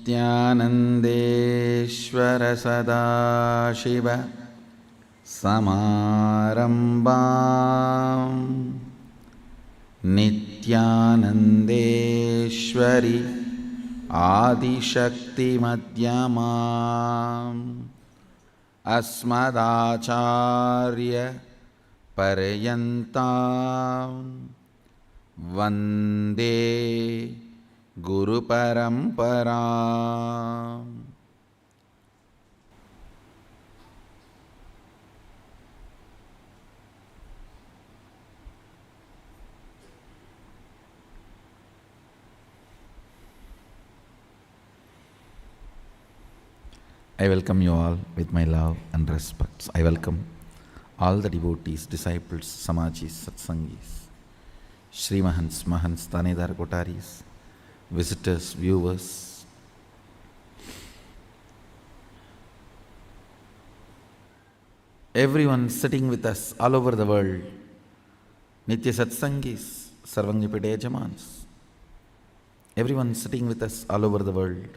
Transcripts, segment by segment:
नित्यानन्देश्वर सदाशिव समारम्भां नित्यानन्देश्वरि आदिशक्तिमध्यमाम् अस्मदाचार्य पर्यन्तां वन्दे गुरुपरम्पराम्. I welcome you all with my love and respect. I welcome all the devotees, disciples, samajis, satsangis, Shri Mahants, Mahants, Tanedar Kotaris, visitors, viewers. Everyone sitting with us all over the world, Nitya Satsangis, Sarvangipide Jamans. Everyone sitting with us all over the world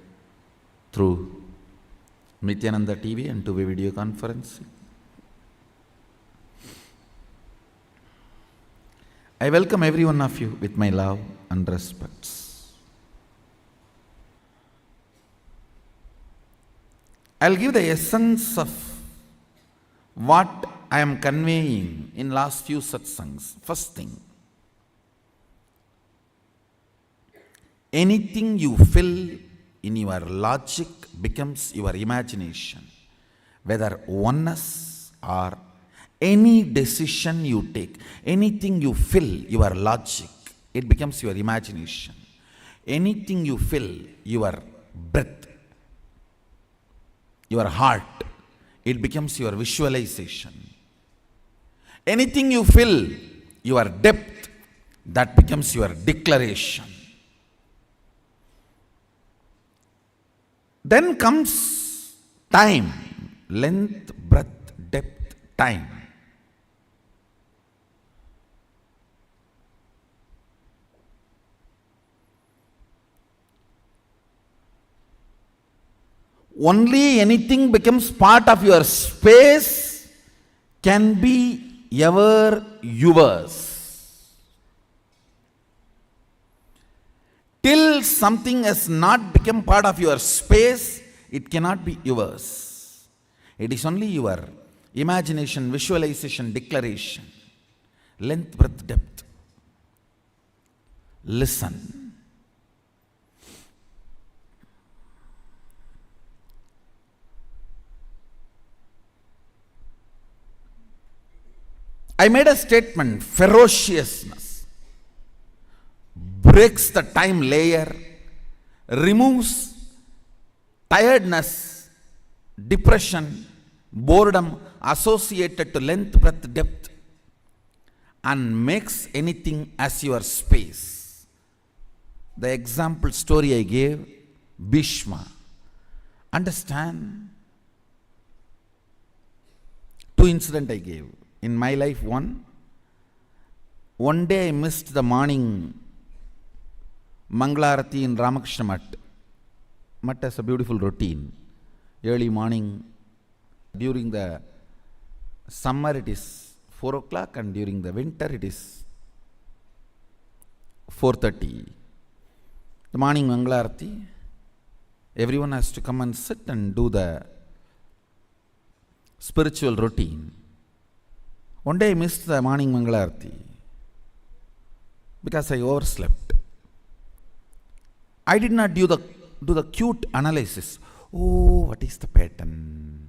through Nityananda TV and two-way video conferencing. I welcome every one of you with my love and respects. I'll give the essence of what I am conveying in last few satsangs. First thing, anything you fill in your logic becomes your imagination. Whether oneness or any decision you take, anything you fill your logic, it becomes your imagination. Anything you fill your breath, your heart, it becomes your visualization. Anything you fill your depth, that becomes your declaration. Then comes time, length, breadth, depth, time. Only anything becomes part of your space can be ever yours. Till something has not become part of your space, it cannot be yours. It is only your imagination, visualization, declaration. Length, breadth, depth. Listen. I made a statement, ferociousness breaks the time layer, removes tiredness, depression, boredom associated to length, breadth, depth, and makes anything as your space. The example story I gave, Bhishma. Understand? Two incidents I gave. In my life, one day I missed the morning Manglarati in Ramakrishna Mutt. Mutt has a beautiful routine. Early morning, during the summer it is 4 o'clock and during the winter it is 4:30. The morning Manglarati, everyone has to come and sit and do the spiritual routine. One day I missed the morning Mangalarati because I overslept. I did not do the cute analysis. Oh, what is the pattern?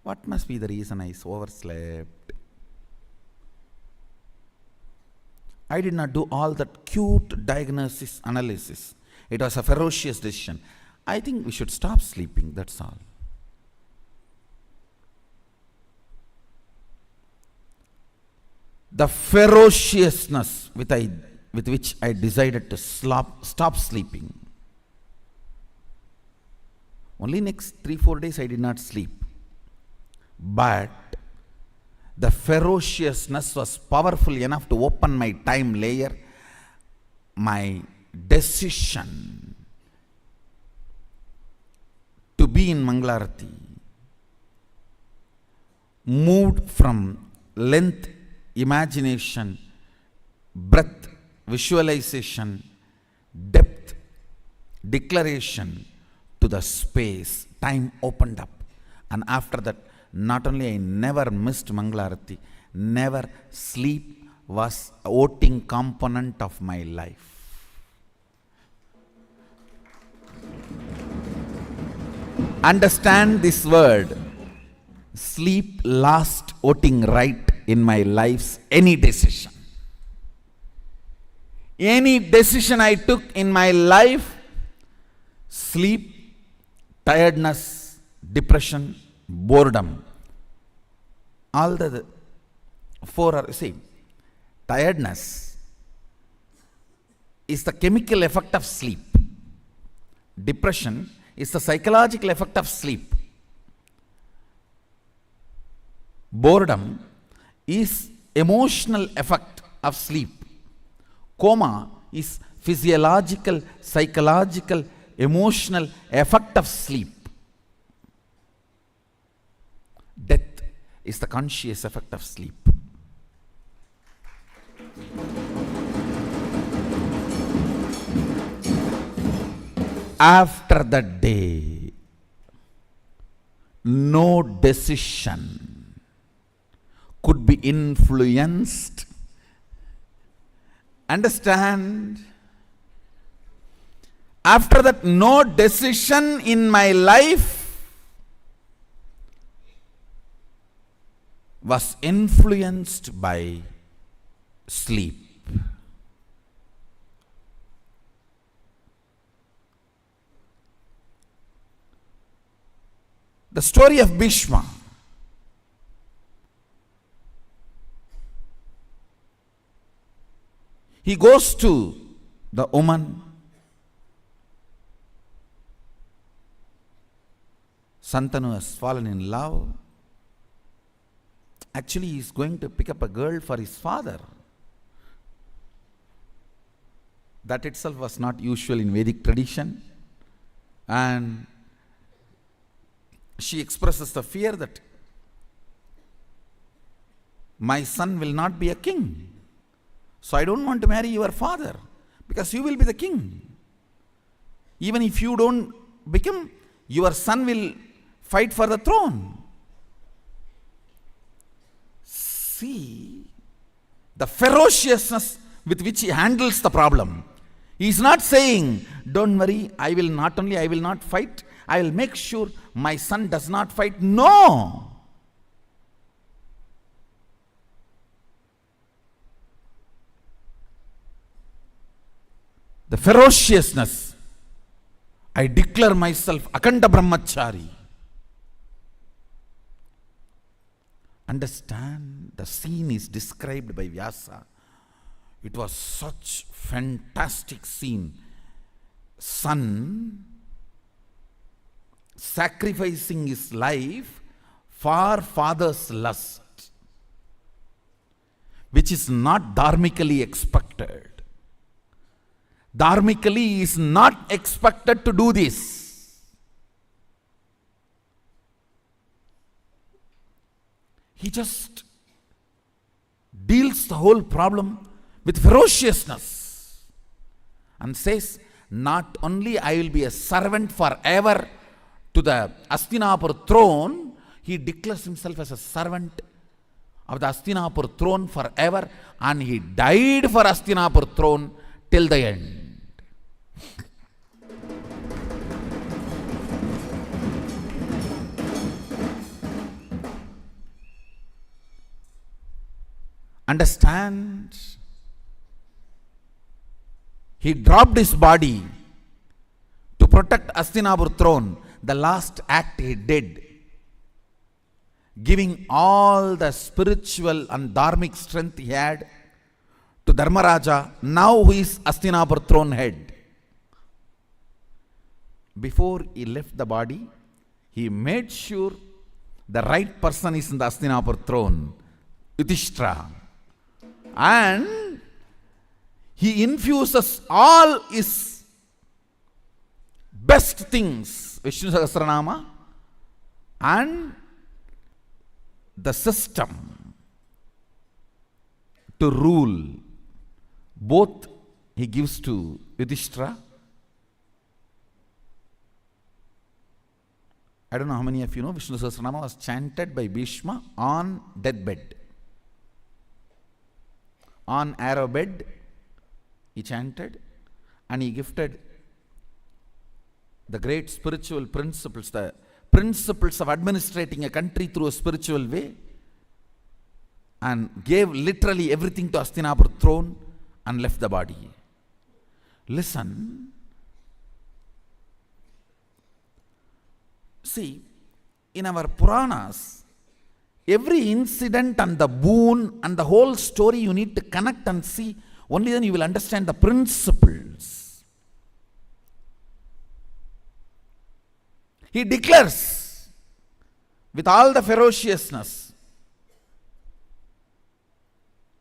What must be the reason I overslept? I did not do all that cute diagnosis analysis. It was a ferocious decision. I think we should stop sleeping, that's all. The ferociousness with which I decided to stop sleeping. Only next 3-4 days I did not sleep. But the ferociousness was powerful enough to open my time layer, my decision be in Mangalarati, moved from length, imagination, breadth, visualization, depth, declaration to the space. Time opened up. And after that, not only I never missed Mangalarati, never sleep was a voting component of my life. Understand this word. Sleep lost voting right in my life's any decision. Any decision I took in my life, sleep, tiredness, depression, boredom, all the four are, see, tiredness is the chemical effect of sleep. Depression is the psychological effect of sleep. Boredom is emotional effect of sleep. Coma is physiological, psychological, emotional effect of sleep. Death is the conscious effect of sleep. After that day, no decision could be influenced. Understand? After that, no decision in my life was influenced by sleep. The story of Bhishma. He goes to the woman. Santanu has fallen in love. Actually, he is going to pick up a girl for his father. That itself was not usual in Vedic tradition. And she expresses the fear that my son will not be a king. So I don't want to marry your father because you will be the king. Even if you don't become, your son will fight for the throne. See the ferociousness with which he handles the problem. He is not saying, don't worry, I will not fight, I will make sure my son does not fight. No. The ferociousness. I declare myself Akanda Brahmachari. Understand, the scene is described by Vyasa. It was such fantastic scene. Son sacrificing his life for father's lust, which is not dharmically expected. Dharmically, he is not expected to do this. He just deals the whole problem with ferociousness and says, not only I will be a servant forever to the Hastinapur throne, he declares himself as a servant of the Hastinapur throne forever, and he died for Hastinapur throne till the end. Understand? He dropped his body to protect Hastinapur throne. The last act he did, giving all the spiritual and dharmic strength he had to Dharmaraja, now who is Hastinapur throne head. Before he left the body, he made sure the right person is in the Hastinapur throne, Yudhishthira. And he infuses all his best things Vishnu Sahasranama and the system to rule, both he gives to Yudhishthira. I don't know how many of you know Vishnu Sahasranama was chanted by Bhishma on deathbed. On arrow bed, he chanted and he gifted the great spiritual principles, the principles of administrating a country through a spiritual way, and gave literally everything to Hastinapur throne and left the body. Listen. See, in our Puranas, every incident and the boon and the whole story you need to connect and see. Only then you will understand the principles. He declares with all the ferociousness,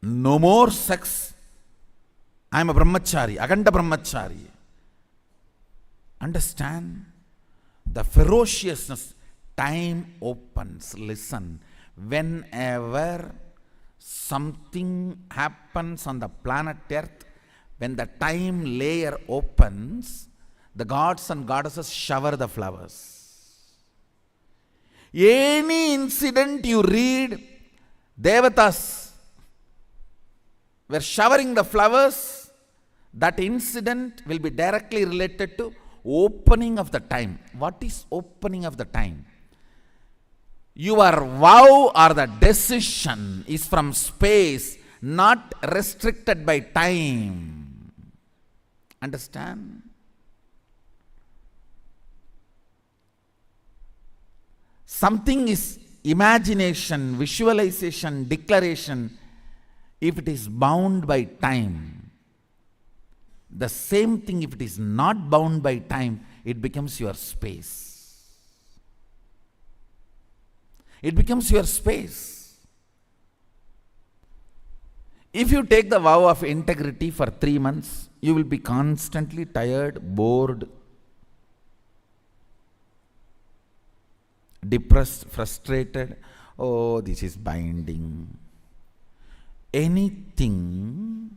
no more sex. I am a brahmachari, Aganda brahmachari. Understand the ferociousness. Time opens. Listen. Whenever something happens on the planet Earth, when the time layer opens, the gods and goddesses shower the flowers. Any incident you read, Devatas were showering the flowers, that incident will be directly related to opening of the time. What is opening of the time? Your vow or the decision is from space, not restricted by time. Understand? Something is imagination, visualization, declaration, if it is bound by time. The same thing, if it is not bound by time, it becomes your space. It becomes your space. If you take the vow of integrity for 3 months, you will be constantly tired, bored, depressed, frustrated. Oh, this is binding. Anything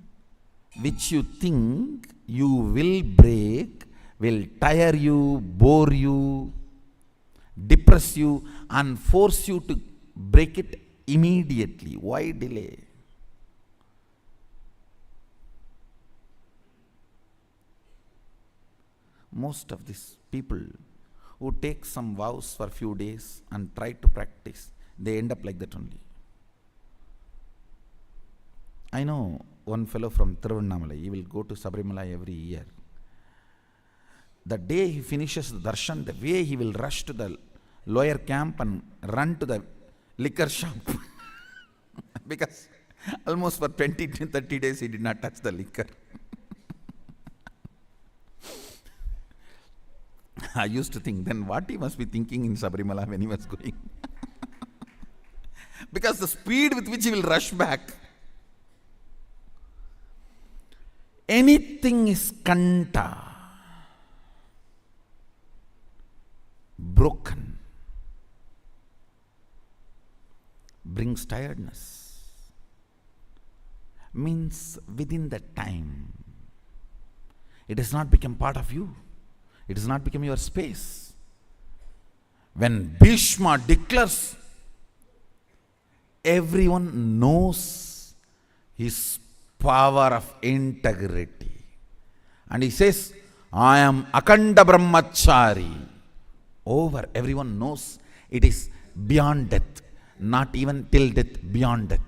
which you think you will break will tire you, bore you, depress you, and force you to break it immediately. Why delay? Most of these people who take some vows for few days and try to practice, they end up like that only. I know one fellow from Tiruvannamalai, he will go to Sabarimala every year. The day he finishes the darshan, the way he will rush to the lower camp and run to the liquor shop. Because almost for 20 to 30 days he did not touch the liquor. I used to think, then what he must be thinking in Sabarimala when he was going. Because the speed with which he will rush back. Anything is kanta, broken, brings tiredness, means within that time, it has not become part of you. It has not become your space. When Bhishma declares, everyone knows his power of integrity. And he says, I am Akanda Brahmachari. Over, everyone knows it is beyond death. Not even till death, beyond death.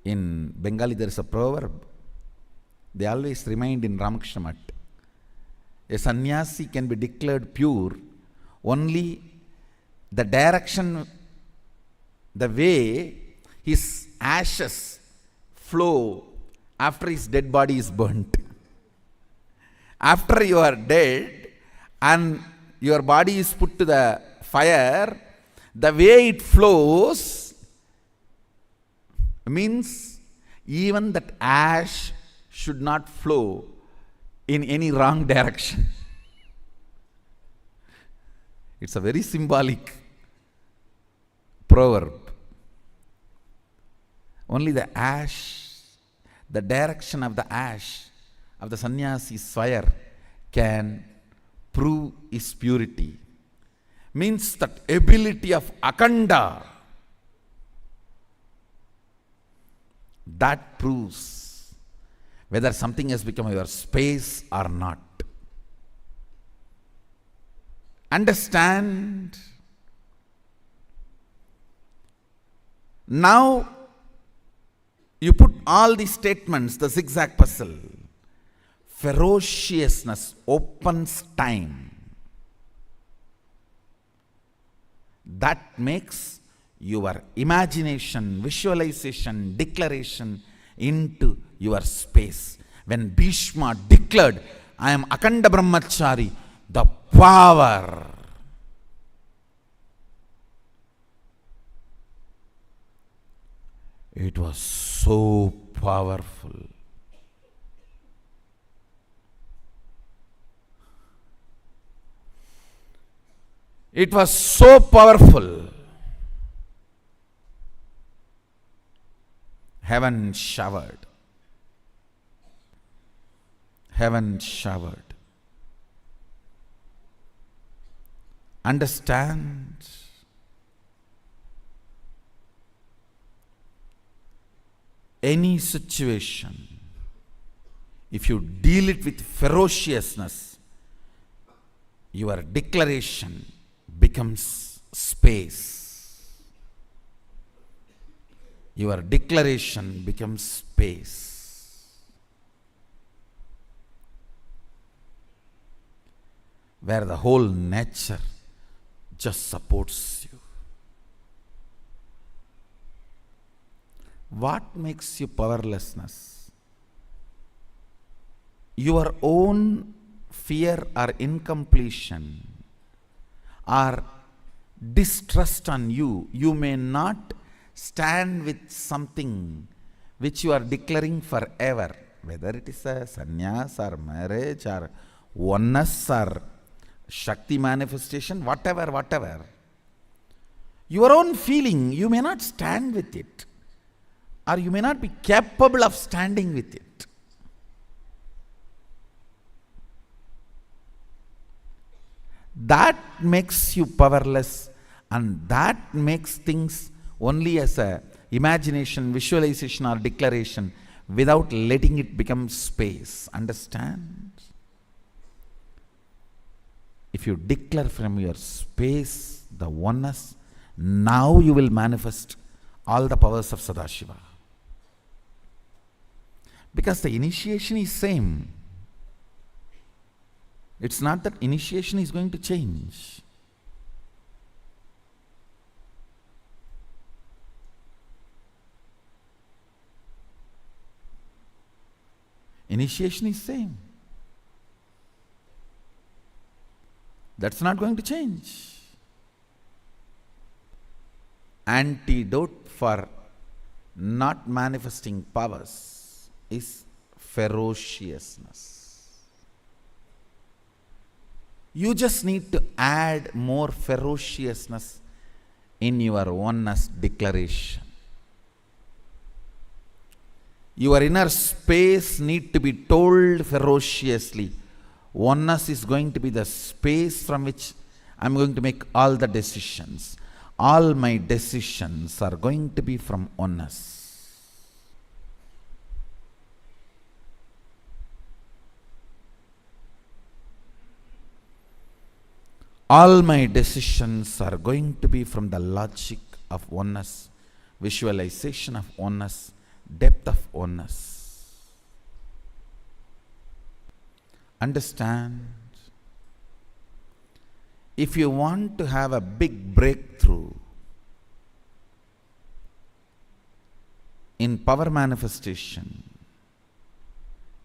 In Bengali there is a proverb. They always remind in Ramakrishna Math. A sannyasi can be declared pure only the direction, the way his ashes flow after his dead body is burnt. After you are dead and your body is put to the fire, The way it flows means even that ash should not flow in any wrong direction. It's a very symbolic proverb. Only the ash, the direction of the ash of the sannyasi's fire can prove his purity. Means that ability of akanda, that proves whether something has become your space or not. Understand? Now you put all these statements, the zigzag puzzle. Ferociousness opens time. That makes your imagination, visualization, declaration into your space. When Bhishma declared, I am Akanda Brahmachari, the power. It was so powerful. It was so powerful. Heaven showered. Heaven showered. Understand? Any situation, if you deal it with ferociousness, your declaration becomes space. Your declaration becomes space. Where the whole nature just supports you. What makes you powerlessness? Your own fear or incompletion or distrust on you. You may not stand with something which you are declaring forever, whether it is a sannyas or marriage or oneness or Shakti manifestation, whatever. Your own feeling, you may not stand with it, or you may not be capable of standing with it. That makes you powerless, and that makes things only as a imagination, visualization or declaration without letting it become space. Understand? If you declare from your space the oneness, now you will manifest all the powers of Sadashiva. Because the initiation is same. It's not that initiation is going to change. Initiation is same. That's not going to change. Antidote for not manifesting powers is ferociousness. You just need to add more ferociousness in your oneness declaration. Your inner space need to be told ferociously. Oneness is going to be the space from which I am going to make all the decisions. All my decisions are going to be from oneness. All my decisions are going to be from the logic of oneness, visualization of oneness, depth of oneness. Understand? If you want to have a big breakthrough in power manifestation,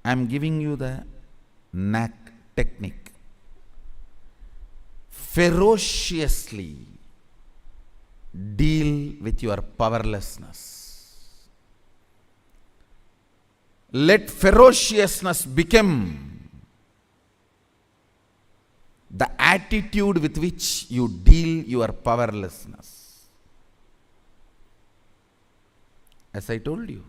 I am giving you the knack technique. Ferociously deal with your powerlessness. Let ferociousness become the attitude with which you deal your powerlessness. As I told you,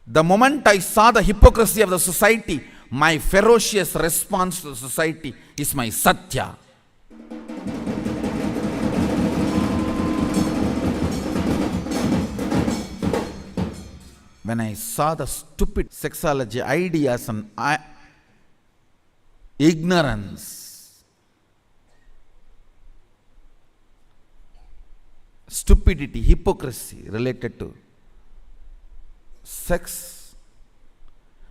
the moment I saw the hypocrisy of the society, my ferocious response to the society is my satya. When I saw the stupid sexology ideas and ignorance, stupidity, hypocrisy related to sex,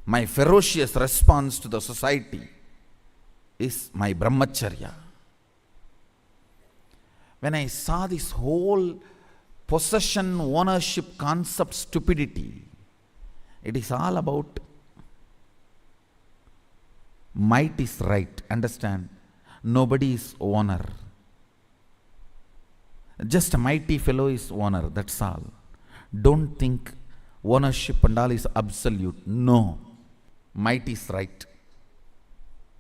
my ferocious response to the society is my brahmacharya. When I saw this whole possession, ownership concept stupidity, it is all about might is right. Understand? Nobody is owner. Just a mighty fellow is owner. That's all. Don't think ownership and all is absolute. No. Might is right.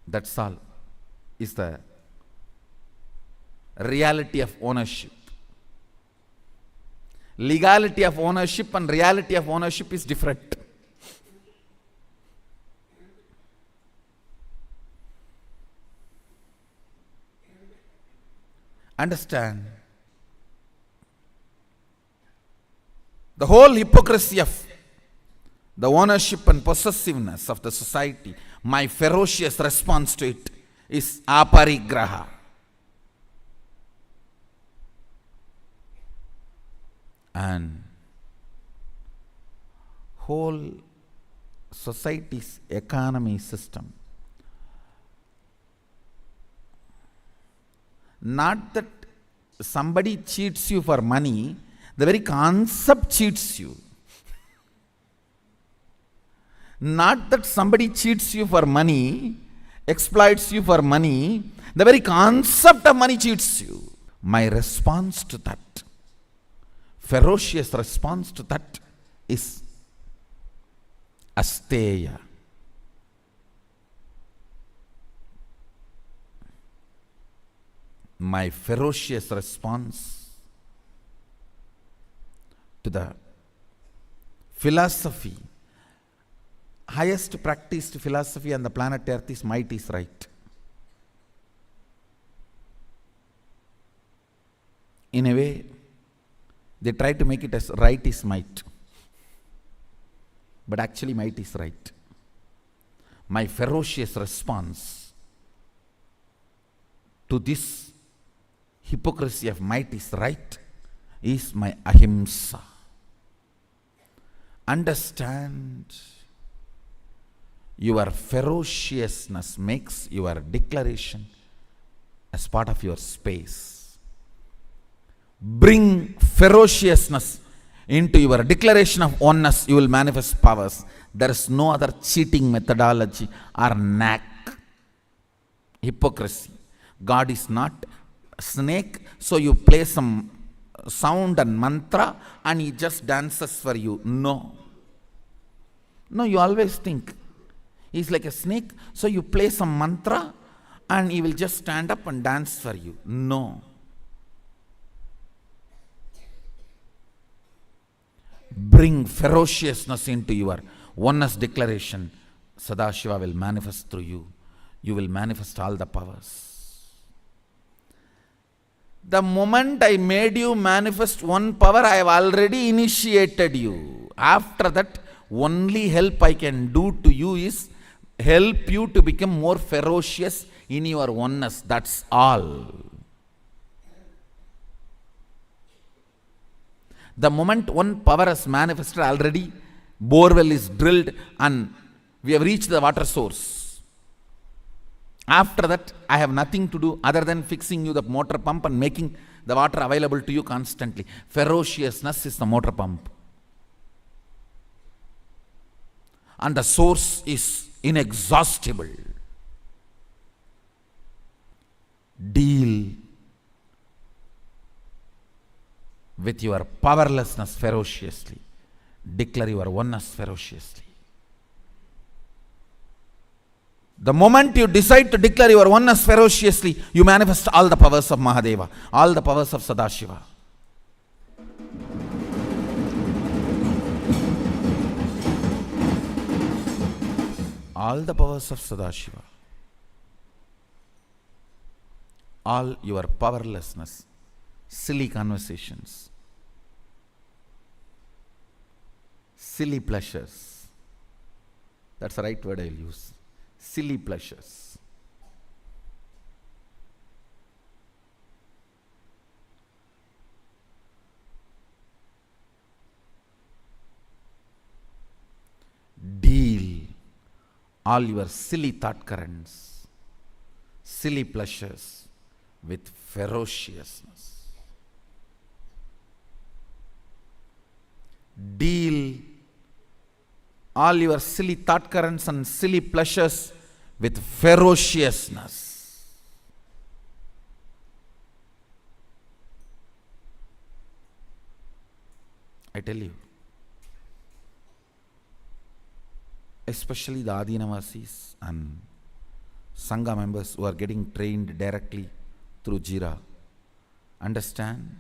That's all. Is the reality of ownership. Legality of ownership and reality of ownership is different. Understand? The whole hypocrisy of the ownership and possessiveness of the society, my ferocious response to it is aparigraha. And whole society's economy system, not that somebody cheats you for money, the very concept cheats you. Not that somebody cheats you for money, exploits you for money, the very concept of money cheats you. My response to that, ferocious response to that, is asteya. My ferocious response to the philosophy, highest practiced philosophy on the planet Earth is might is right. In a way, they try to make it as right is might. But actually might is right. My ferocious response to this hypocrisy of might is right is my ahimsa. Understand, your ferociousness makes your declaration as part of your space. Bring ferociousness into your declaration of oneness, you will manifest powers. There is no other cheating methodology or knack. Hypocrisy. God is not a snake, so you play some sound and mantra and he just dances for you. No. No, you always think he's like a snake, so you play some mantra and he will just stand up and dance for you. No. Bring ferociousness into your oneness declaration. Sadashiva will manifest through you. You will manifest all the powers. The moment I made you manifest one power, I have already initiated you. After that, only help I can do to you is help you to become more ferocious in your oneness. That's all. The moment one power has manifested already, borewell is drilled and we have reached the water source. After that, I have nothing to do other than fixing you the motor pump and making the water available to you constantly. Ferociousness is the motor pump. And the source is inexhaustible. Deal with your powerlessness ferociously. Declare your oneness ferociously. The moment you decide to declare your oneness ferociously, you manifest all the powers of Mahadeva, all the powers of Sadashiva. All the powers of Sadashiva. All your powerlessness, silly conversations, silly pleasures. That's the right word I'll use. Silly pleasures. Deal all your silly thought currents, silly pleasures with ferociousness. Deal all your silly thought currents and silly pleasures with ferociousness. I tell you, especially the Adinavasis and Sangha members who are getting trained directly through Jira, understand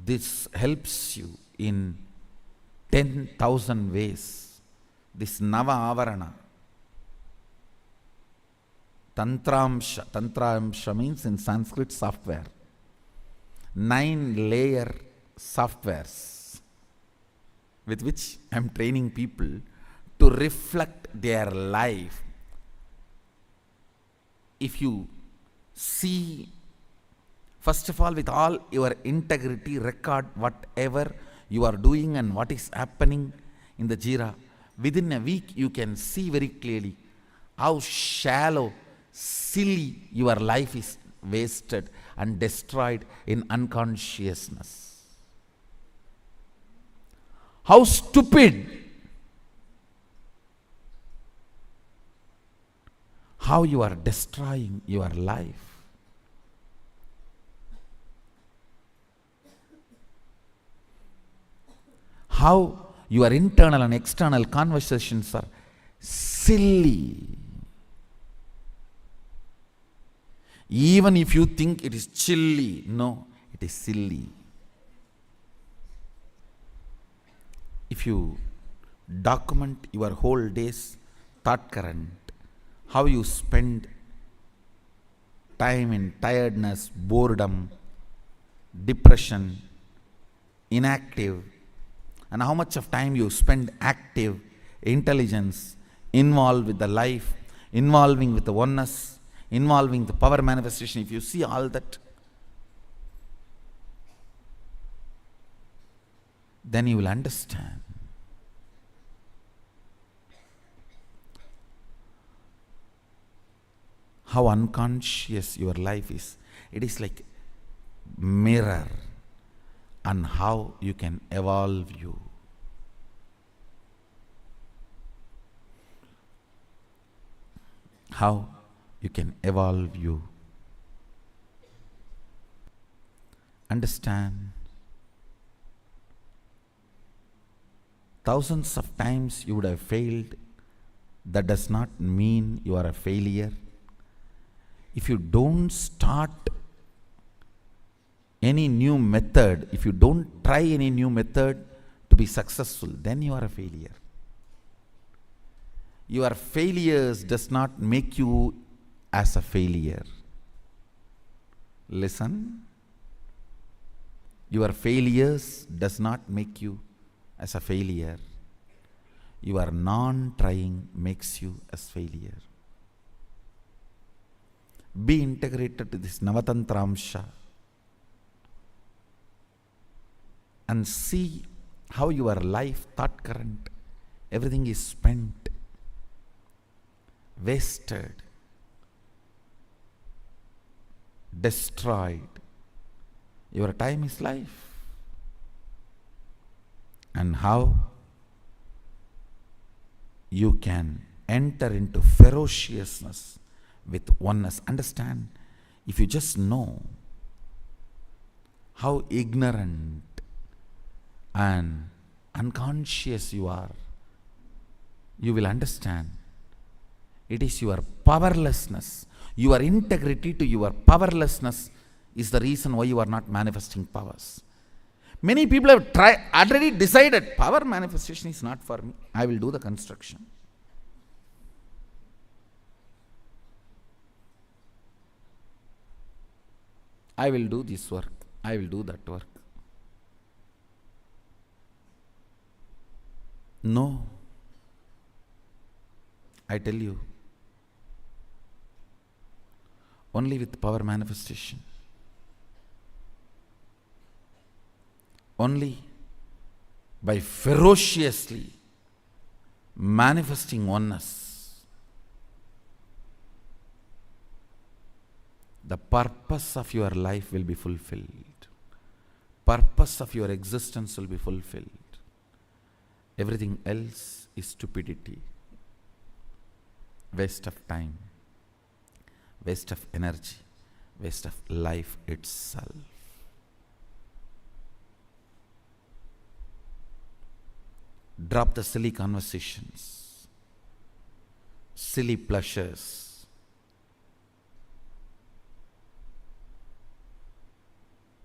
this helps you in 10,000 ways. This Nava Avarana, Tantramsha means in Sanskrit software, 9-layer softwares with which I am training people to reflect their life. If you see, first of all, with all your integrity, record whatever you are doing and what is happening in the Jira. Within a week, you can see very clearly how shallow, silly your life is wasted and destroyed in unconsciousness. How stupid, how you are destroying your life. How your internal and external conversations are silly. Even if you think it is chilly, no, it is silly. If you document your whole day's thought current, how you spend time in tiredness, boredom, depression, inactive, and how much of time you spend active, intelligence, involved with the life, involving with the oneness, involving the power manifestation. If you see all that, then you will understand how unconscious your life is. It is like mirror, and how you can evolve you. How you can evolve you. Understand, thousands of times you would have failed. That does not mean you are a failure. If you don't start any new method, if you don't try any new method to be successful, then you are a failure. Your failures does not make you as a failure. Listen. Your failures does not make you as a failure. Your non-trying makes you as failure. Be integrated to this Navatantramsha and see how your life, thought current, everything is spent, wasted, destroyed. Your time is life. And how you can enter into ferociousness with oneness. Understand, If you just know how ignorant and unconscious you are, you will understand it is your powerlessness, your integrity to your powerlessness is the reason why you are not manifesting powers. Many people have already decided power manifestation is not for me. I will do the construction. I will do this work. I will do that work. No. I tell you, only with power manifestation, only by ferociously manifesting oneness, the purpose of your life will be fulfilled. Purpose of your existence will be fulfilled. Everything else is stupidity, waste of time, waste of energy, waste of life itself. Drop the silly conversations, silly pleasures,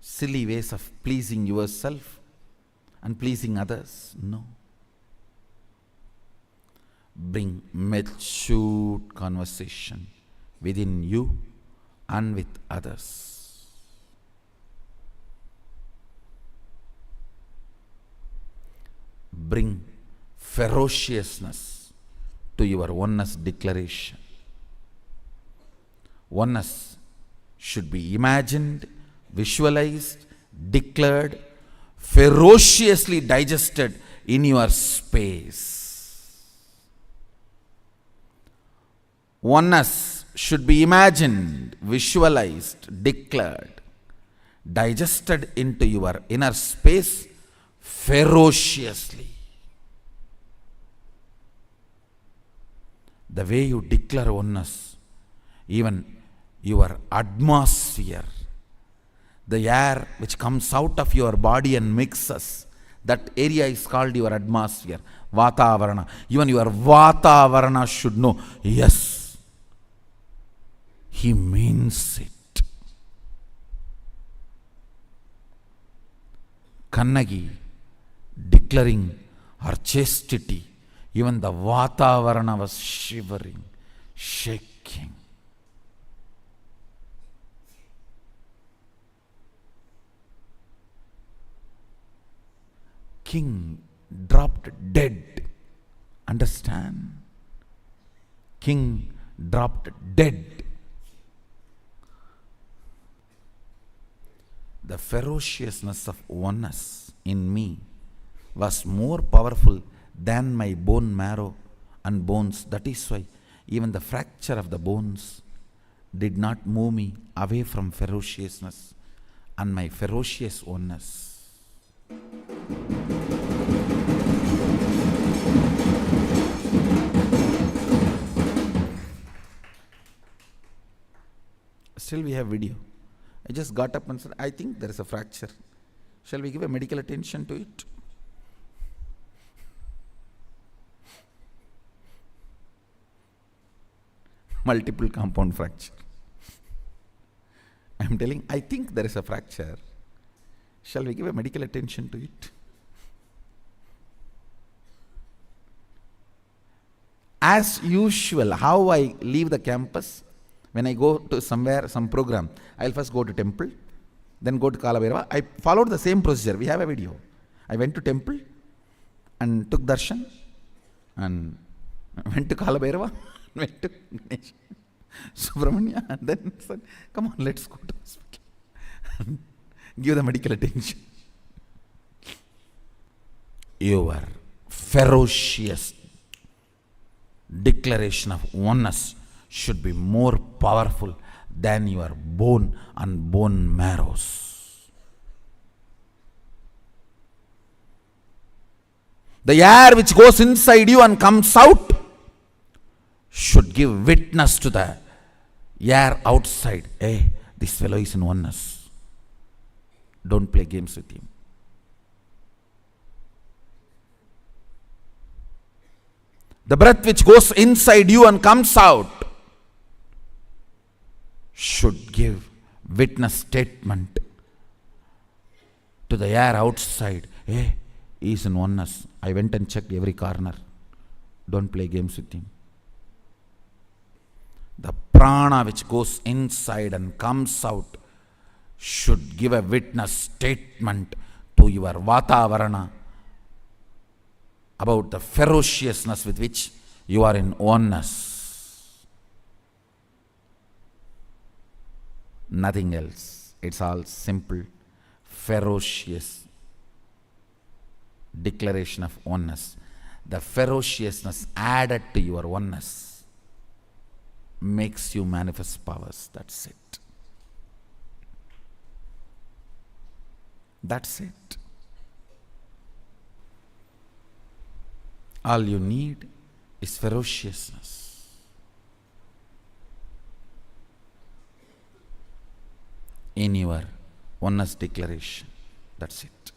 silly ways of pleasing yourself and pleasing others. No. Bring matured conversation within you and with others. Bring ferociousness to your oneness declaration. Oneness should be imagined, visualized, declared, ferociously digested in your space. Oneness should be imagined, visualized, declared, digested into your inner space ferociously. The way you declare oneness, even your atmosphere, the air which comes out of your body and mixes, that area is called your atmosphere, Vatavarana. Even your Vatavarana should know, yes, he means it. Kannagi declaring her chastity, even the Vatavarana was shivering, shaking. King dropped dead. Understand? King dropped dead. The ferociousness of oneness in me was more powerful than my bone marrow and bones. That is why even the fracture of the bones did not move me away from ferociousness and my ferocious oneness. Still we have video. I just got up and said, I think there is a fracture. Shall we give a medical attention to it? Multiple compound fracture. I am telling, I think there is a fracture. Shall we give a medical attention to it? As usual, how I leave the campus, when I go to somewhere, some program, I'll first go to temple, then go to Kalabhairava. I followed the same procedure. We have a video. I went to temple and took darshan and went to Kalabhairava, went to Ganesh, Subramanya, and then said, come on, let's go to hospital and give the medical attention. Your ferocious declaration of oneness should be more powerful than your bone and bone marrows. The air which goes inside you and comes out should give witness to the air outside. Hey, this fellow is in oneness. Don't play games with him. The breath which goes inside you and comes out should give witness statement to the air outside. Hey, he is in oneness. I went and checked every corner. Don't play games with him. The prana which goes inside and comes out should give a witness statement to your vatavarana about the ferociousness with which you are in oneness. Nothing else. It's all simple, ferocious declaration of oneness. The ferociousness added to your oneness makes you manifest powers. That's it. That's it. All you need is ferociousness. In your oneness declaration. That's it.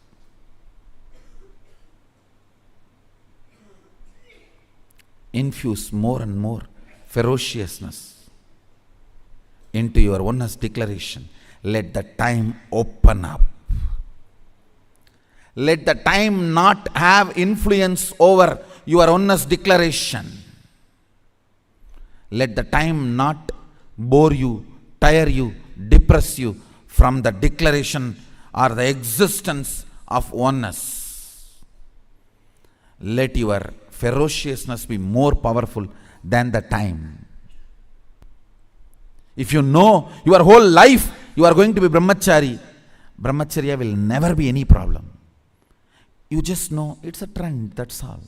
Infuse more and more ferociousness into your oneness declaration. Let the time open up. Let the time not have influence over your oneness declaration. Let the time not bore you, tire you, depress you from the declaration or the existence of oneness. Let your ferociousness be more powerful than the time. If you know your whole life you are going to be brahmachari, brahmacharya will never be any problem. You just know it's a trend, that's all.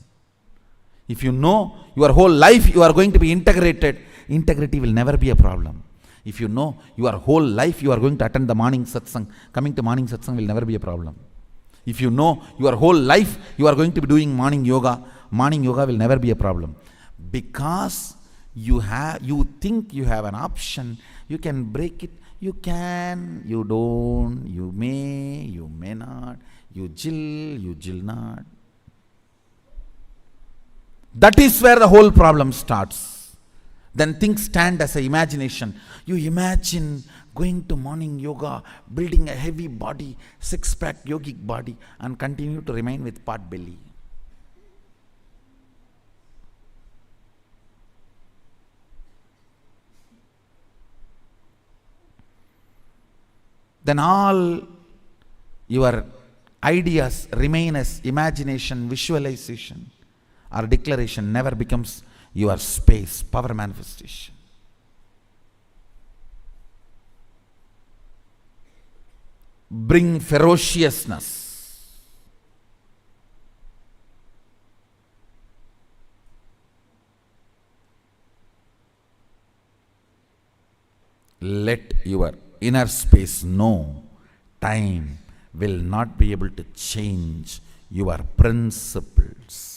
If you know your whole life you are going to be integrated, integrity will never be a problem. If you know your whole life you are going to attend the morning satsang, coming to morning satsang will never be a problem. If you know your whole life you are going to be doing morning yoga will never be a problem. Because you think you have an option, you can break it, you can, you don't, you may not, you jill not. That is where the whole problem starts. Then things stand as an imagination. You imagine going to morning yoga, building a heavy body, six-pack yogic body, and continue to remain with pot belly. Then all your ideas remain as imagination, visualization, or declaration never becomes your space, power manifestation. Bring ferociousness. Let your inner space know time will not be able to change your principles.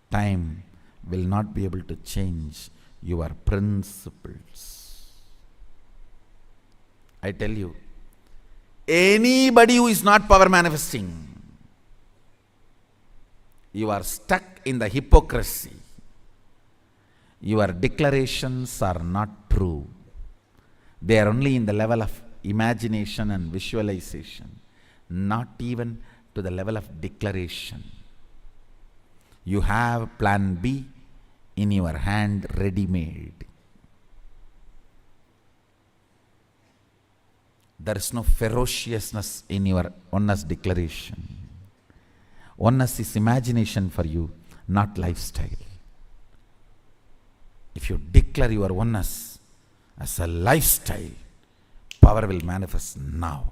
Time will not be able to change your principles. I tell you, anybody who is not power manifesting, you are stuck in the hypocrisy. Your declarations are not true. They are only in the level of imagination and visualization, not even to the level of declaration. You have plan B in your hand ready-made. There is no ferociousness in your oneness declaration. Oneness is imagination for you, not lifestyle. If you declare your oneness as a lifestyle, power will manifest now,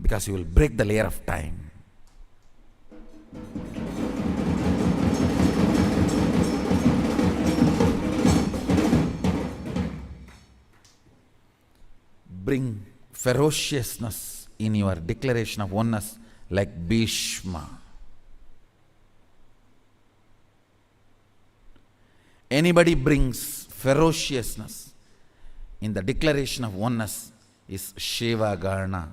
because you will break the layer of time. Bring ferociousness in your declaration of oneness like Bhishma. anybody brings ferociousness in the declaration of oneness is Shiva Garna.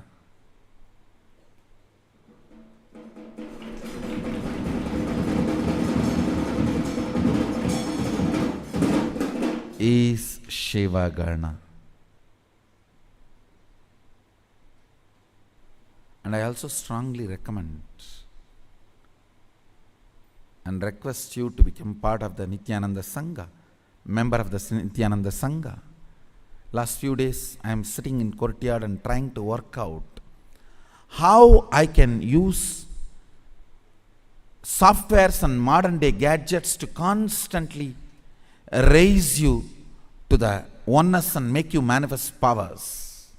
Is Shiva Garna. And I also strongly recommend and request you to become part of the Nityananda Sangha, member of the Nityananda Sangha. Last few days I am sitting in courtyard and trying to work out how I can use softwares and modern day gadgets to constantly raise you to the oneness and make you manifest powers.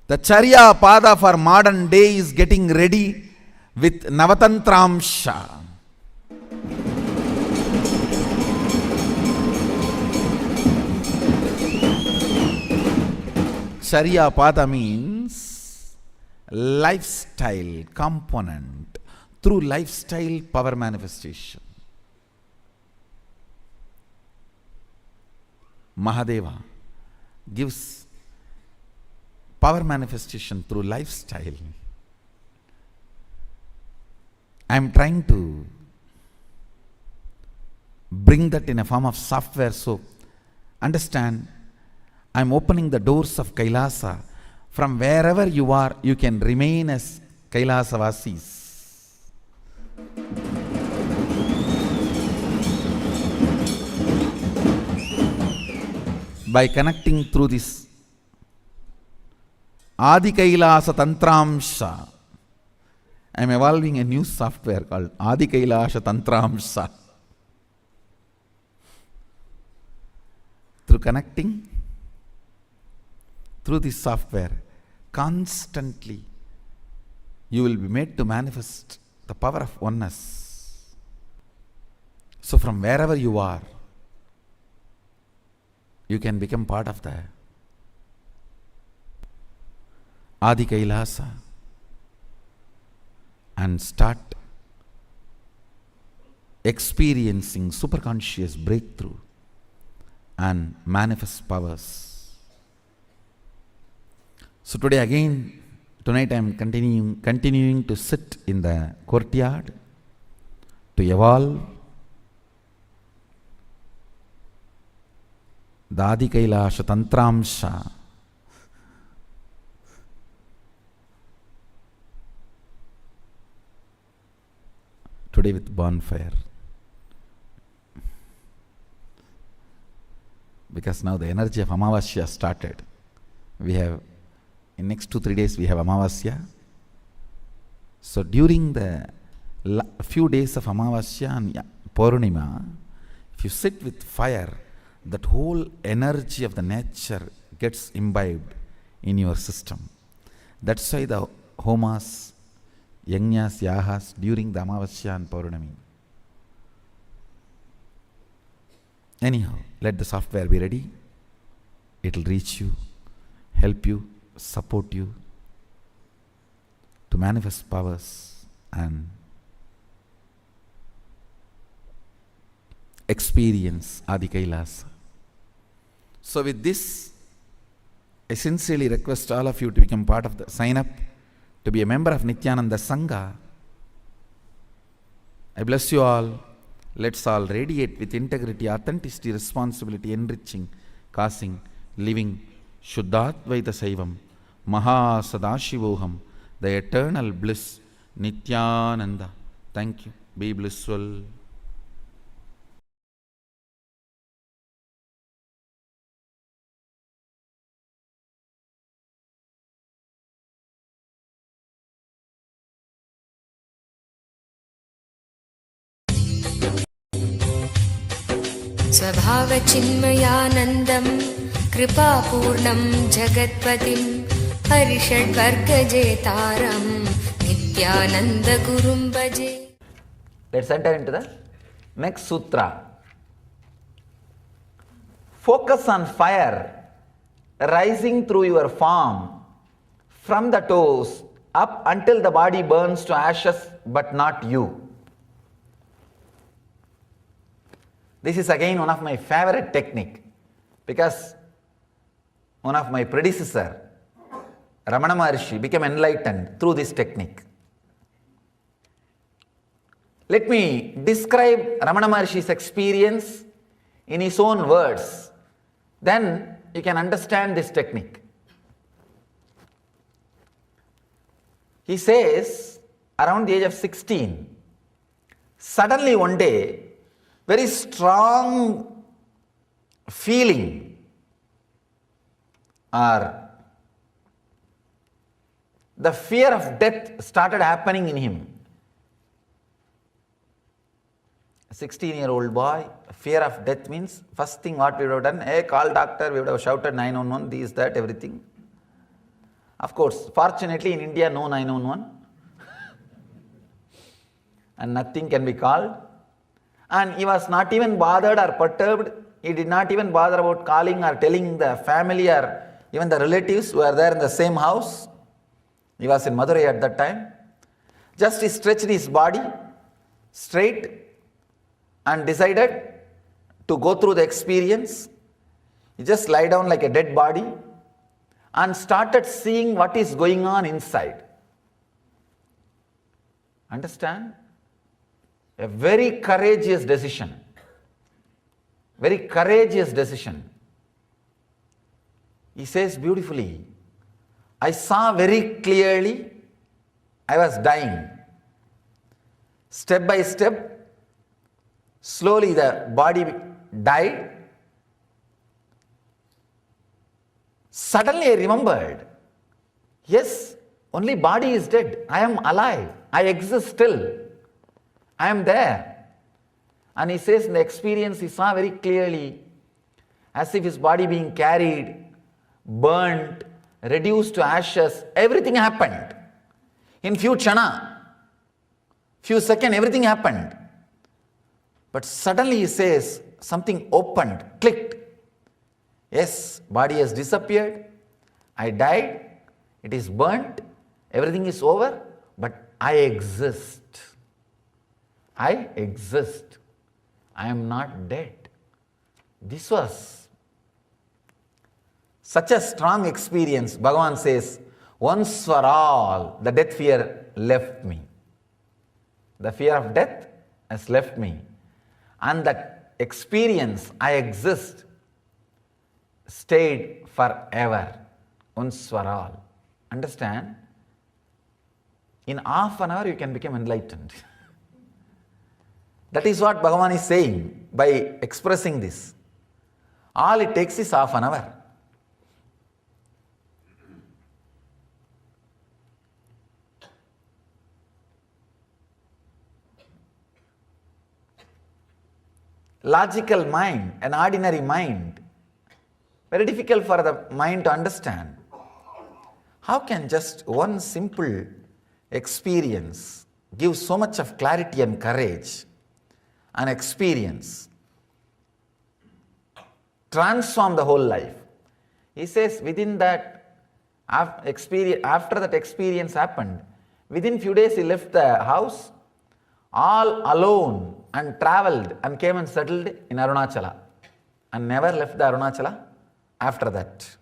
The Charya Pada for modern day is getting ready with Navatantramsha. Charya Pada means lifestyle component through lifestyle power manifestation. Mahadeva gives power manifestation through lifestyle. I am trying to bring that in a form of software, so understand, I am opening the doors of Kailasa. From wherever you are, you can remain as Kailasavasis. By connecting through this Adi Kailasa Tantramsha, I am evolving a new software called Adi Kailasa Tantramsha. Through connecting through this software, constantly you will be made to manifest the power of oneness. So from wherever you are, you can become part of the Adi Kailasa and start experiencing superconscious breakthrough and manifest powers. So today again, tonight I am continuing to sit in the courtyard to evolve the Adi Kailasa Tantramsha. Today with bonfire. Because now the energy of Amavasya started. We have, in next 2-3 days we have Amavasya. So during the few days of Amavasya and Purnima, if you sit with fire, that whole energy of the nature gets imbibed in your system. That's why the homas, yajnas, yahas during the Amavasya and Purnami. Anyhow, let the software be ready. It will reach you, help you, support you to manifest powers and experience Adi Kailasa. So with this, I sincerely request all of you to become part of the sign up to be a member of Nityananda Sangha. I bless you all. Let's all radiate with integrity, authenticity, responsibility, enriching, causing, living Shuddhadvaita Saivam, Maha Sadashivoham, the eternal bliss, Nityananda. Thank you. Be blissful. स्वभावचिन्मयानन्दं कृपापूर्णं जगत्पतिं हरिषड्वर्गजेतारं नित्यानन्दगुरुं भजे. Let's enter into the next sutra. Focus on fire rising through your form from the toes up until the body burns to ashes, but not you. This is again one of my favorite technique, because one of my predecessor, Ramana Maharshi, became enlightened through this technique. Let me describe Ramana Maharshi's experience in his own words. Then you can understand this technique. He says, around the age of 16, suddenly one day, very strong feeling or the fear of death started happening in him. A 16-year-old boy, fear of death means first thing what we would have done, hey, call doctor, we would have shouted 911, this, that, everything. Of course, fortunately in India, no 911. And nothing can be called. And he was not even bothered or perturbed. He did not even bother about calling or telling the family or even the relatives who were there in the same house. He was in Madurai at that time. Just he stretched his body straight and decided to go through the experience. He just lie down like a dead body and started seeing what is going on inside. Understand? A very courageous decision. Very courageous decision. He says beautifully, I saw very clearly I was dying. Step by step, slowly the body died. Suddenly I remembered, yes, only body is dead. I am alive. I exist still. I am there. And he says in the experience he saw very clearly as if his body being carried, burnt, reduced to ashes. Everything happened. In few seconds, everything happened. But suddenly he says something opened, clicked. Yes, body has disappeared. I died. It is burnt. Everything is over. But I exist. I exist. I am not dead. This was such a strong experience. Bhagavan says, once for all, the death fear left me. The fear of death has left me. And that experience, I exist, stayed forever. Once for all. Understand? In half an hour, you can become enlightened. That is what Bhagavan is saying by expressing this. All it takes is half an hour. Logical mind, an ordinary mind, very difficult for the mind to understand. How can just one simple experience give so much of clarity and courage? An experience transform the whole life. He says within that experience, after that experience happened, within few days he left the house all alone and traveled and came and settled in Arunachala and never left the Arunachala after that.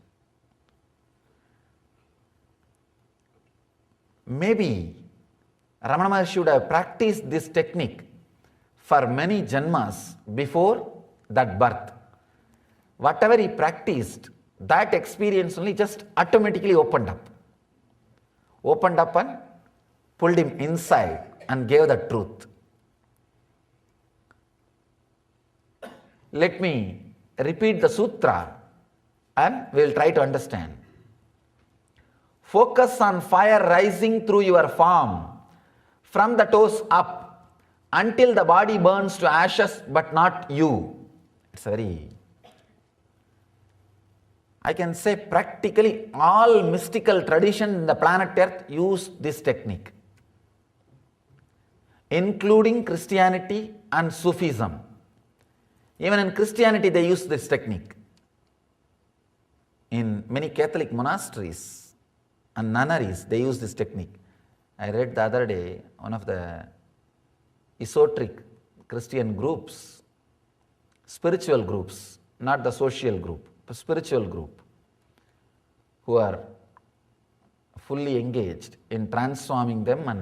Maybe Ramana Maharshi should have practiced this technique for many janmas before that birth. Whatever he practiced, that experience only just automatically opened up. Opened up and pulled him inside and gave the truth. Let me repeat the sutra and we will try to understand. Focus on fire rising through your form from the toes up until the body burns to ashes, but not you. It's very, I can say practically all mystical tradition in the planet Earth use this technique, including Christianity and Sufism. Even in Christianity they use this technique. In many Catholic monasteries and nunneries they use this technique. I read the other day one of the esoteric Christian groups spiritual groups, not the social group, the spiritual group, who are fully engaged in transforming them and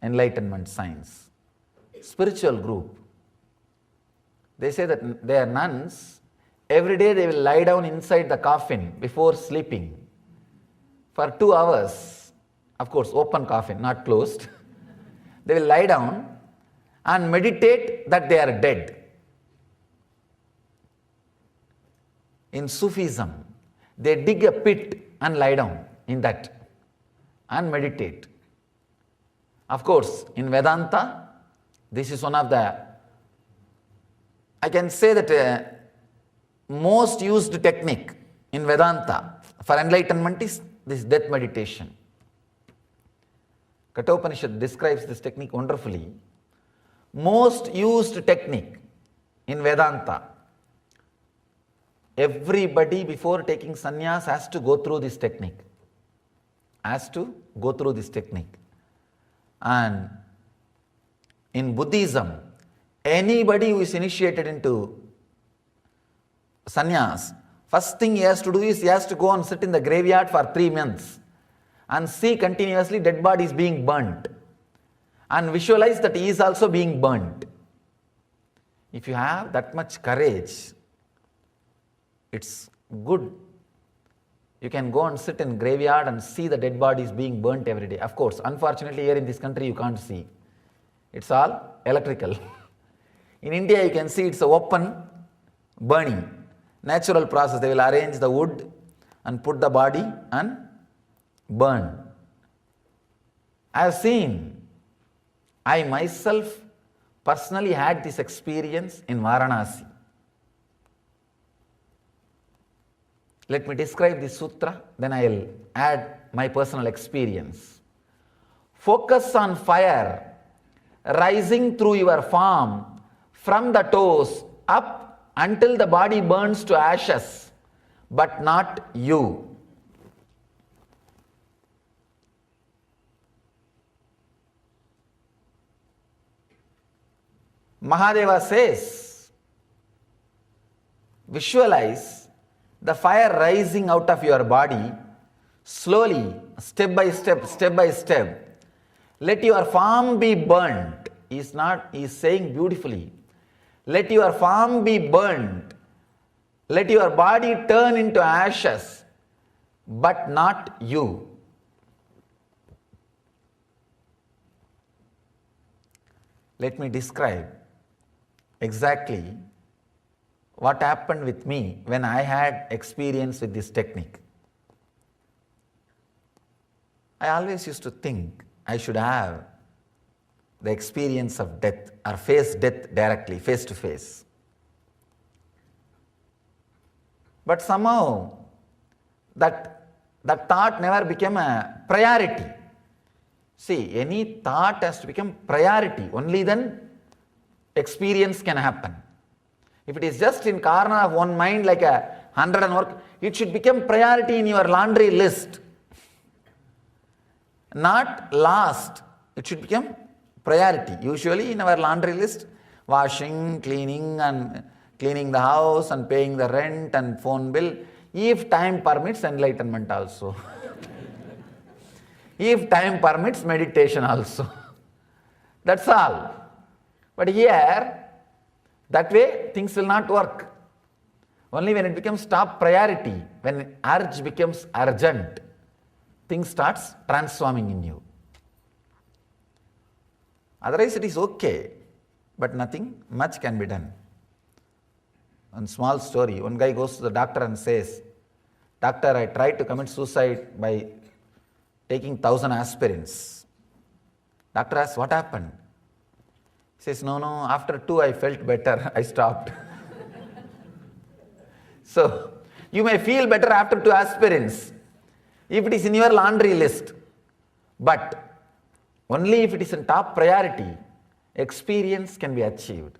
enlightenment science. Spiritual group. They say that they are nuns. Every day they will lie down inside the coffin before sleeping for 2 hours. Of course, open coffin, not closed. They will lie down and meditate that they are dead. In Sufism, they dig a pit and lie down in that and meditate. Of course, in Vedanta, this is one of the, I can say that most used technique in Vedanta for enlightenment is this death meditation. Kathopanishad describes this technique wonderfully. Most used technique in Vedanta. Everybody before taking sannyas has to go through this technique. And in Buddhism, anybody who is initiated into sannyas, first thing he has to do is he has to go and sit in the graveyard for 3 months and see continuously dead bodies being burnt and visualize that he is also being burnt. If you have that much courage, it's good. You can go and sit in graveyard and see the dead bodies being burnt every day. Of course, unfortunately here in this country you can't see. It's all electrical. In India you can see it's a open burning. Natural process. They will arrange the wood and put the body and burn. I have seen, I myself personally had this experience in Varanasi. Let me describe this sutra, then I will add my personal experience. Focus on fire rising through your form from the toes up until the body burns to ashes, but not you. Mahadeva says, visualize the fire rising out of your body slowly, step by step. Let your form be burnt. He is saying beautifully. Let your form be burnt. Let your body turn into ashes, but not you. Let me describe exactly what happened with me when I had experience with this technique. I always used to think I should have the experience of death or face death directly, face to face. But somehow that thought never became a priority. See, any thought has to become priority. Only then experience can happen. If it is just in corner of one mind like 100 and work, it should become priority in your laundry list. Not last. It should become priority. Usually in our laundry list, washing, cleaning and cleaning the house and paying the rent and phone bill. If time permits, enlightenment also. If time permits, meditation also. That's all. But here, that way things will not work. Only when it becomes top priority, when urge becomes urgent, things starts transforming in you. Otherwise it is okay, but nothing much can be done. One small story, one guy goes to the doctor and says, "Doctor, I tried to commit suicide by taking 1000 aspirins." Doctor asks, "What happened?" He says, no, after 2 I felt better, I stopped. So, you may feel better after 2 aspirins, if it is in your laundry list. But, only if it is in top priority, experience can be achieved.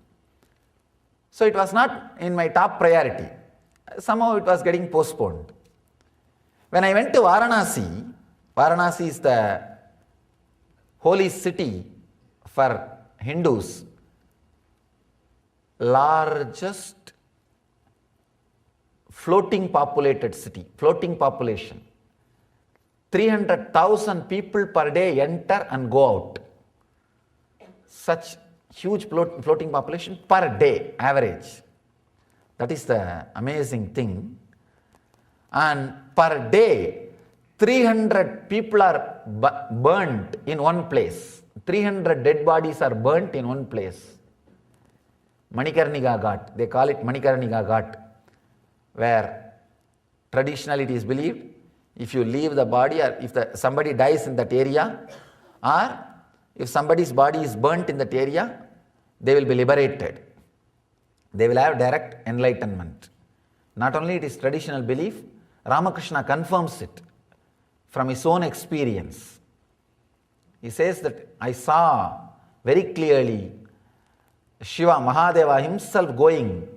So, it was not in my top priority. Somehow it was getting postponed. When I went to Varanasi, Varanasi is the holy city for Hindus. largest floating populated city, floating population. 300,000 people per day enter and go out. Such huge floating population per day average. That is the amazing thing. And per day, 300 people are burnt in one place. 300 dead bodies are burnt in one place. Manikarnika Ghat, they call it Manikarnika Ghat, where traditionally it is believed if you leave the body, or if somebody dies in that area, or if somebody's body is burnt in that area, they will be liberated. They will have direct enlightenment. Not only it is traditional belief, Ramakrishna confirms it from his own experience. He says that I saw very clearly Shiva, Mahadeva himself going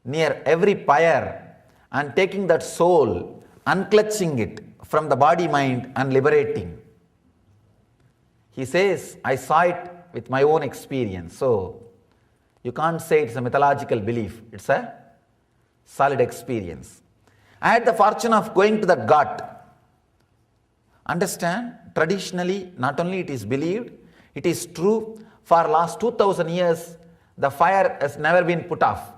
near every pyre and taking that soul, unclutching it from the body mind and liberating. He says, I saw it with my own experience. So, you can't say it's a mythological belief. It's a solid experience. I had the fortune of going to that ghat. Understand, traditionally, not only it is believed, it is true, for last 2000 years, the fire has never been put off.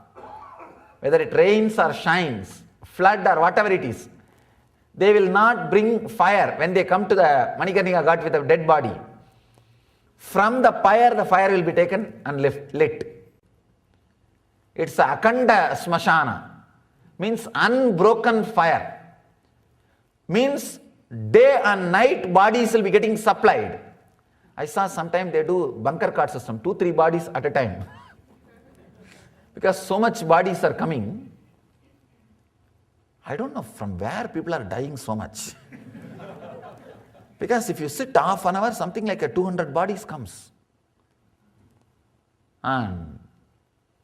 Whether it rains or shines, flood or whatever it is, they will not bring fire when they come to the Manikarnika Ghat with a dead body. From the fire will be taken and lit. It's a Akanda Smashana, means unbroken fire. Means day and night bodies will be getting supplied. I saw sometime they do bunker cart system, 2-3 bodies at a time. Because so much bodies are coming. I don't know from where people are dying so much. Because if you sit half an hour, something like 200 bodies comes. And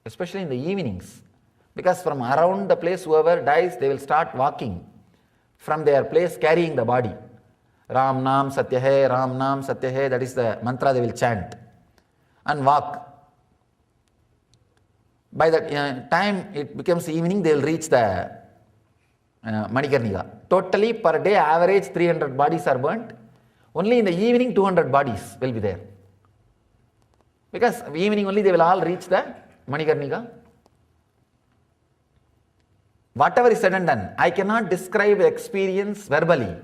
especially in the evenings. Because from around the place, whoever dies, they will start walking from their place carrying the body. Ram Nam Satya Hai, Ram Nam Satya Hai, that is the mantra they will chant. And walk. By the time it becomes evening, they will reach the Manikarnika. Totally per day average 300 bodies are burnt. Only in the evening 200 bodies will be there. Because evening only they will all reach the Manikarnika. Whatever is said and done, I cannot describe experience verbally.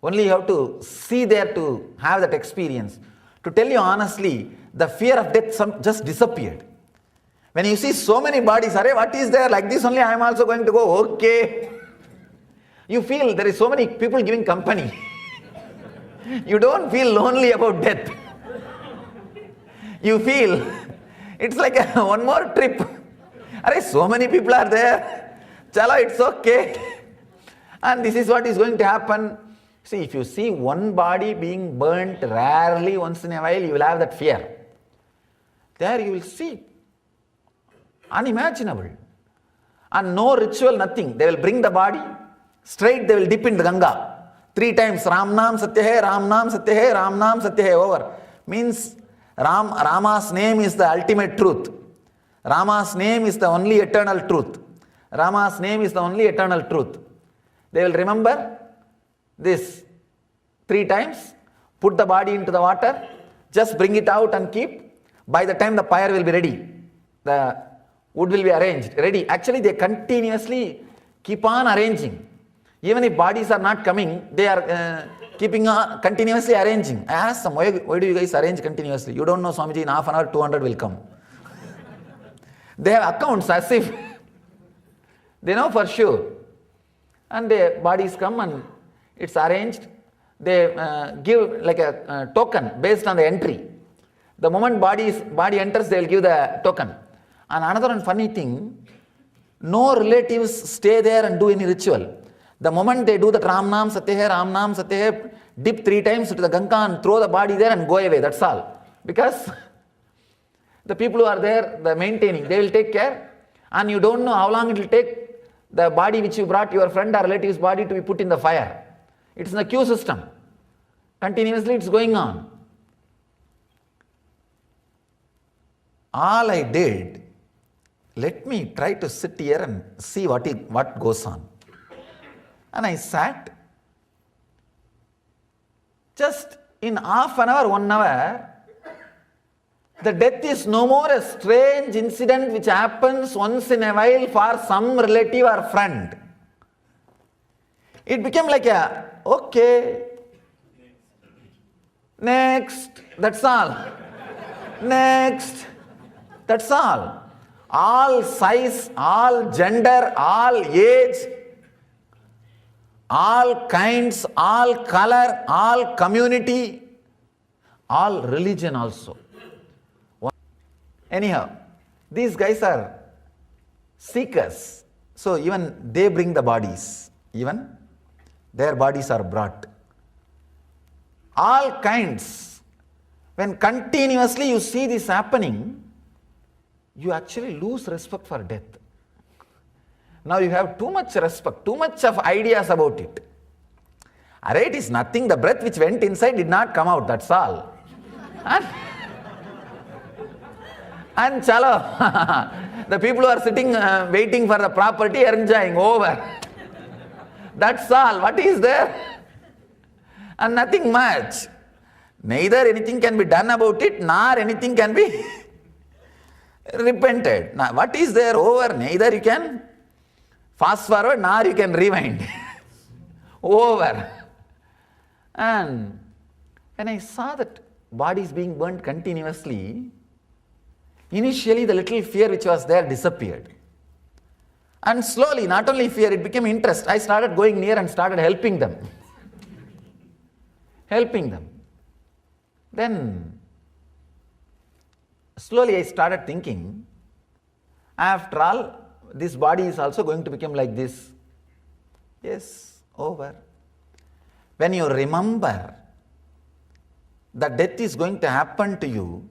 Only you have to see there to have that experience. To tell you honestly, the fear of death just disappeared. When you see so many bodies, what is there? Like this only I am also going to go, okay. You feel there is so many people giving company. You don't feel lonely about death. You feel it's like one more trip. So many people are there. Chalo, it's okay. And this is what is going to happen. See, if you see one body being burnt rarely once in a while, you will have that fear. There you will see. Unimaginable. And no ritual, nothing. They will bring the body, straight they will dip in the Ganga. 3 times, Ram Nam Satya Hai, Ram Nam Satya Hai, Ram Nam Satya Hai, over. Means Rama's name is the ultimate truth. Rama's name is the only eternal truth. Rama's name is the only eternal truth. They will remember this 3 times, put the body into the water, just bring it out and keep. By the time the pyre will be ready, the wood will be arranged, ready. Actually, they continuously keep on arranging. Even if bodies are not coming, they are keeping on continuously arranging. I asked them, why do you guys arrange continuously? You don't know, Swamiji, in half an hour, 200 will come. They have accounts as if they know for sure. And the bodies come and it's arranged. They give like a token based on the entry. The moment body enters, they will give the token. And another funny thing, no relatives stay there and do any ritual. The moment they do the Ram Nam Satya Hai, Ram Nam Satya Hai, dip 3 times to the Ganga and throw the body there and go away. That's all. Because the people who are there, the maintaining, they will take care. And you don't know how long it will take the body which you brought, your friend or relative's body, to be put in the fire. It's in the queue system. Continuously it's going on. All I did let me try to sit here and see what goes on. And I sat. Just in half an hour, 1 hour, the death is no more a strange incident which happens once in a while for some relative or friend. It became like okay, next, that's all. Next, that's all. All size, all gender, all age, all kinds, all color, all community, all religion also. Anyhow, these guys are seekers. So even they bring the bodies. Even their bodies are brought. All kinds. When continuously you see this happening, you actually lose respect for death. Now you have too much respect, too much of ideas about it. It is nothing, the breath which went inside did not come out, that's all. And chalo, the people who are sitting waiting for the property are enjoying, over. That's all, what is there? And nothing much. Neither anything can be done about it, nor anything can be repented. Now what is there over? Neither you can fast forward, nor you can rewind. Over. And when I saw that bodies being burnt continuously, initially the little fear which was there disappeared. And slowly, not only fear, it became interest. I started going near and started helping them. Helping them. Then, slowly I started thinking, after all, this body is also going to become like this. Yes, over. When you remember that death is going to happen to you,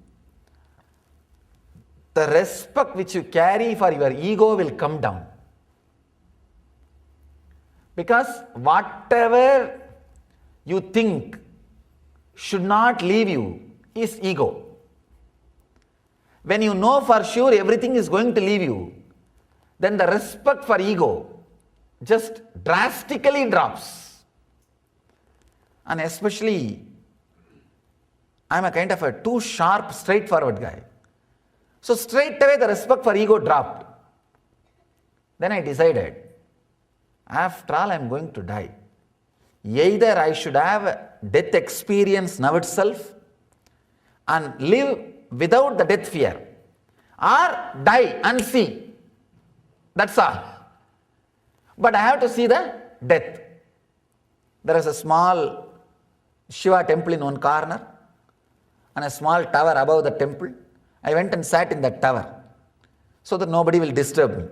the respect which you carry for your ego will come down. Because whatever you think should not leave you is ego. When you know for sure everything is going to leave you, then the respect for ego just drastically drops. And especially, I'm a kind of a too sharp, straightforward guy. So straight away the respect for ego dropped. Then I decided, after all I'm going to die. Either I should have death experience now itself and live without the death fear, or die and see. That's all. But I have to see the death. There is a small Shiva temple in one corner and a small tower above the temple. I went and sat in that tower so that nobody will disturb me.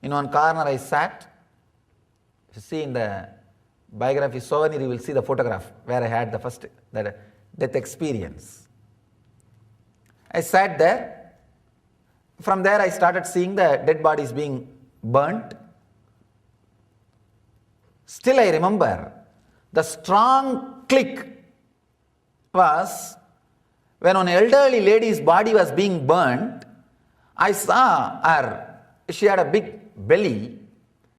In one corner I sat. If you see in the biography souvenir, you will see the photograph where I had the first death experience. I sat there. From there I started seeing the dead bodies being burnt. Still I remember the strong click was when an elderly lady's body was being burnt. I saw her, she had a big belly